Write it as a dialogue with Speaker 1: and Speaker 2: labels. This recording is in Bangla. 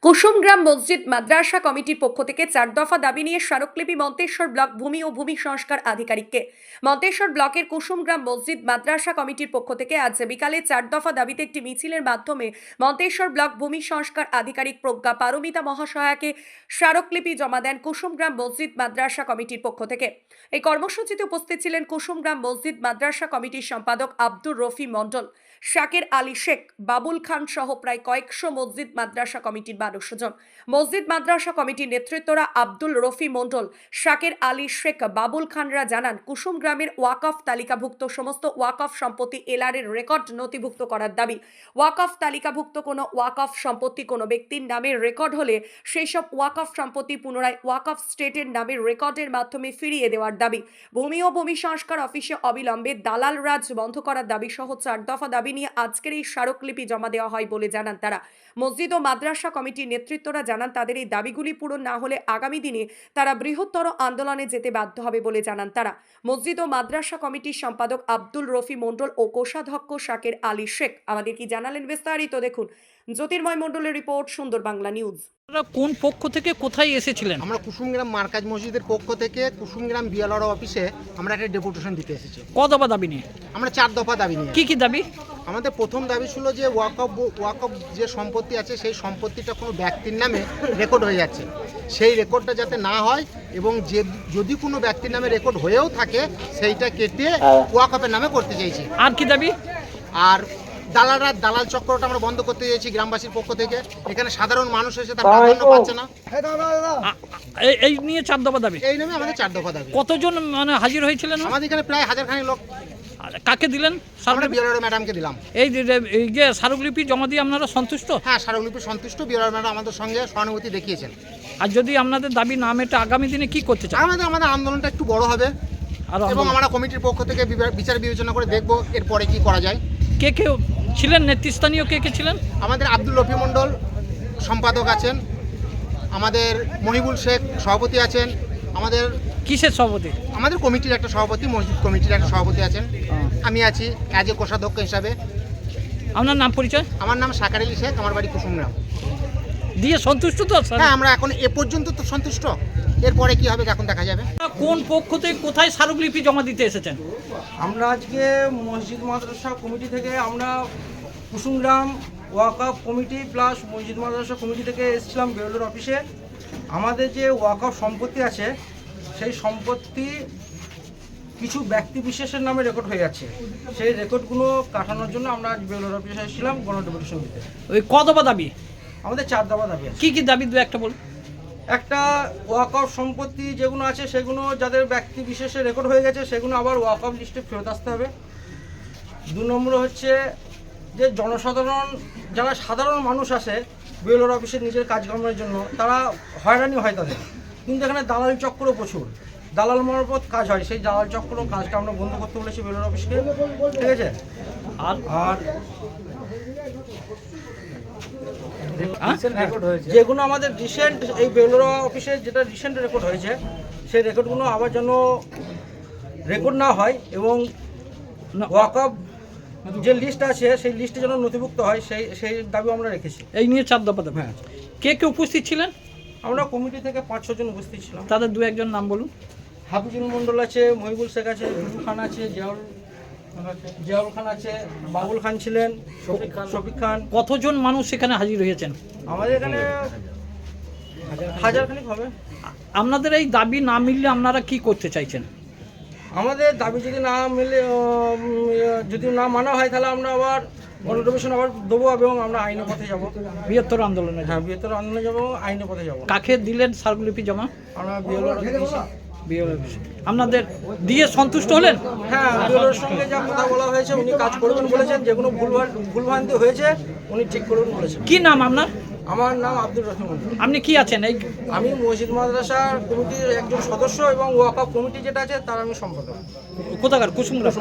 Speaker 1: কুসুমগ্রাম মসজিদ মাদ্রাসা কমিটির পক্ষ থেকে 4 দফা দাবি নিয়ে স্মারকলিপি মন্তেশ্বর ব্লক ভূমি ও ভূমি সংস্কার আধিকারিককে। মন্তেশ্বর ব্লকের কুসুমগ্রাম মসজিদ মাদ্রাসা কমিটির পক্ষ থেকে আজ বিকালে 4 দফা দাবিতে একটি মিছিলের মাধ্যমে মন্তেশ্বর ব্লক ভূমি সংস্কার আধিকারিক প্রজ্ঞা পারমিতা মহাশয়াকে স্মারকলিপি জমা দেন কুসুমগ্রাম মসজিদ মাদ্রাসা কমিটির পক্ষ থেকে। এই কর্মসূচিতে উপস্থিত ছিলেন কুসুমগ্রাম মসজিদ মাদ্রাসা কমিটির সম্পাদক আব্দুর রফি মণ্ডল, শাকের আলী শেখ, বাবুল খান সহ প্রায় কয়েকশো মসজিদ মাদ্রাসা কমিটির মানুষজন। মসজিদ মাদ্রাসা কমিটির নেতৃত্বরা আব্দুল রফি মণ্ডল, শাকের আলী শেখ, বাবুল খানরা জানান, কুসুম গ্রামের ওয়াকফ তালিকাভুক্ত সমস্ত ওয়াকফ সম্পত্তি এলআরের রেকর্ড নথিভুক্ত করার দাবি। ওয়াকফ তালিকাভুক্ত কোনো ওয়াকফ সম্পত্তি কোনো ব্যক্তির নামে রেকর্ড হলে সেই সব ওয়াকফ সম্পত্তি পুনরায় ওয়াকফ স্টেটের নামে রেকর্ডের মাধ্যমে ফিরিয়ে দেওয়ার দাবি। ভূমি ও ভূমি সংস্কার অফিসে অবিলম্বে দালাল রাজ বন্ধ করার দাবি সহ 4 দফা দাবি নিয়ে আজকের এই স্মারকলিপি জমা দেওয়া হয় বলে জানান তারা। মসজিদ ও মাদ্রাসা কমিটির নেতৃত্বরা জানান, তাদের এই দাবিগুলি পূরণ না হলে আগামী দিনে তারা বৃহত্তর আন্দোলনে যেতে বাধ্য হবে বলে জানান তারা। মসজিদ ও মাদ্রাসা কমিটির সম্পাদক আব্দুল রফি মণ্ডল ও কোষাধ্যক্ষ শাকের আলী শেখ আমাদের কি জানালেন বিস্তারিত দেখুন। জ্যোতির্ময় মণ্ডলের রিপোর্ট, সুন্দর বাংলা নিউজ।
Speaker 2: কোন পক্ষ থেকে কোথায় এসেছিলেন?
Speaker 3: আমরা কুসুমগ্রাম মার্কাজ মসজিদের পক্ষ থেকে কুসুমগ্রাম বিএলআর অফিসে আমরা একটা ডেপুটেশন দিতে এসেছি।
Speaker 2: কত দফা দাবি নিয়ে?
Speaker 3: আমরা 4 দফা দাবি নিয়ে।
Speaker 2: কি কি দাবি? আমাদের
Speaker 3: প্রথম দাবি ছিল যে ওয়াকফ যে সম্পত্তি আছে সেই সম্পত্তিটা কোনো ব্যক্তির নামে রেকর্ড হয়ে যাচ্ছে, সেই রেকর্ডটা যাতে না হয় এবং যদি কোনো ব্যক্তির নামে রেকর্ড হয়েও থাকে সেইটা কেটে ওয়াকফের নামে করতে চাইছি।
Speaker 2: আর কি দাবি?
Speaker 3: আর দালাল চক্রটা আমরা বন্ধ করতে চাইছি গ্রামবাসীর পক্ষ থেকে। এখানে সাধারণ মানুষ এসে তার প্রাধান্য পাচ্ছে না।
Speaker 2: এই নিয়ে 4 দফা দাবি।
Speaker 3: এই নামে আমাদের 4 দফা দাবি।
Speaker 2: কতজন মানে হাজির হয়েছিলেন?
Speaker 3: আমাদের এখানে প্রায় 1000 খানি লোক।
Speaker 2: কাকে দিলেন?
Speaker 3: আমরা বিএলআর ম্যাডামকে দিলাম।
Speaker 2: এই যে স্মারকলিপি জমা দিয়ে আপনারা সন্তুষ্ট?
Speaker 3: হ্যাঁ, স্মারকলিপি সন্তুষ্ট। বিএলআর ম্যাডাম আমাদের সঙ্গে সহানুভূতি দেখিয়েছেন।
Speaker 2: আর যদি আপনাদের দাবি না মেটে আগামী দিনে কি করতে চান?
Speaker 3: আমাদের আন্দোলনটা একটু বড় হবে এবং আমরা কমিটির পক্ষ থেকে বিচার বিবেচনা করে দেখব এরপরে কি করা যায়।
Speaker 2: কে কে ছিলেন নেতৃস্থানীয়? কে কে ছিলেন?
Speaker 3: আমাদের আব্দুল রফি মণ্ডল সম্পাদক আছেন, আমাদের মহিবুল শেখ সভাপতি আছেন, আমাদের
Speaker 2: কিসের সভাপতি?
Speaker 3: আমাদের কমিটির একটা সভাপতি, মসজিদ কমিটির একটা সভাপতি আছেন, আমি আছি অ্যাজ এ কোষাধ্যক্ষ হিসাবে।
Speaker 2: আপনার নাম পরিচয়?
Speaker 3: আমার নাম শাকের আলী শেখ, আমার বাড়ি কুসুমগ্রাম।
Speaker 2: দিয়ে সন্তুষ্ট তো?
Speaker 3: হ্যাঁ, আমরা এখন এ পর্যন্ত তো সন্তুষ্ট, এরপরে কি হবে এখন দেখা যাবে।
Speaker 2: কোন পক্ষ থেকে কোথায় স্মারকলিপি জমা দিতে এসেছেন?
Speaker 4: আমরা আজকে মসজিদ মাদ্রাসা কমিটি থেকে আমরা কুসুমগ্রাম ওয়াকফ কমিটি প্লাস মসজিদ মাদ্রাসা কমিটি থেকে এসেছিলাম বিএলআর অফিসে। আমাদের যে ওয়াকফ সম্পত্তি আছে সেই সম্পত্তি কিছু ব্যক্তি বিশেষের নামে রেকর্ড হয়ে যাচ্ছে, সেই রেকর্ডগুলো কাটানোর জন্য আমরা আজ বিএলআর অফিসে এসেছিলাম গণডেপুটেশন দিতে।
Speaker 2: ওই কত দফা দাবি?
Speaker 4: আমাদের 4 দফা দাবি আছে।
Speaker 2: কি কি দাবি দু একটা বল।
Speaker 4: একটা, ওয়াকফ সম্পত্তি যেগুলো আছে সেগুলো যাদের ব্যক্তি বিশেষে রেকর্ড হয়ে গেছে সেগুলো আবার ওয়াকফ লিস্টে ফেরত আসতে হবে। 2 নম্বর হচ্ছে যে জনসাধারণ যারা সাধারণ মানুষ আসে বিএলআর অফিসে নিজের কাজকর্মের জন্য, তারা হয়রানি হয় তাদের, কিন্তু এখানে দালাল চক্র প্রচুর, দালাল মারফত কাজ হয়, সেই দালাল চক্র কাজটা আমরা বন্ধ করতে বলেছি বিএলআর অফিসকে। ঠিক আছে? আর যেগুলো আমাদের রিসেন্ট এই বিএলআর অফিসে যেটা রিসেন্ট রেকর্ড হয়েছে সেই রেকর্ডগুলো আবার যেন রেকর্ড না হয় এবং ওয়াকফ যে লিস্ট আছে সেই লিস্টে যেন নথিভুক্ত হয়, সেই দাবি আমরা রেখেছি।
Speaker 2: এই নিয়ে 4 দফা দাবি।
Speaker 4: হ্যাঁ।
Speaker 2: কে কে উপস্থিত ছিলেন?
Speaker 4: আমরা কমিটি থেকে 5-6 জন উপস্থিত ছিলাম।
Speaker 2: তাদের 2-1 নাম বলুন।
Speaker 4: হাফিজুল মণ্ডল আছে, মহিবুল শেখ আছে, বিবু খান আছে, জিয়াউল খান আছে, বাবুল খান ছিলেন, শফিক খান।
Speaker 2: কতজন মানুষ সেখানে হাজির হয়েছেন?
Speaker 4: আমাদের এখানে 1000 খানিক হবে।
Speaker 2: আপনাদের এই দাবি না মিললে আপনারা কি করতে চাইছেন?
Speaker 4: আমাদের দাবি যদি না মিলে, যদি না মানা হয় তাহলে আমরা আবার গণডেপুটেশন আবার দেবো এবং আমরা আইনের পথে যাব।
Speaker 2: বৃহত্তর আন্দোলনে?
Speaker 4: হ্যাঁ, বৃহত্তর আন্দোলনে যাবো, আইনের পথে যাব।
Speaker 2: কাকে দিলেন স্মারকলিপি জমা?
Speaker 4: আমরা বিএলআর
Speaker 2: আপনাদের দিয়ে সন্তুষ্ট হলেন?
Speaker 4: হ্যাঁ, বিএলআর সঙ্গে যা কথা বলা হয়েছে উনি কাজ করবেন বলেছেন, যেগুলো ভুলভ্রান্তি হয়েছে উনি ঠিক করবেন বলেছেন।
Speaker 2: কি নাম আপনার?
Speaker 4: আমার নাম আব্দুর রফি মণ্ডল।
Speaker 2: আপনি কি আছেন?
Speaker 4: আমি মসজিদ মাদ্রাসা কমিটির একজন সদস্য এবং ওয়াকফ কমিটি যেটা আছে তার আমি সম্পাদক।
Speaker 2: কোথাকার? কুসুমগ্রাম।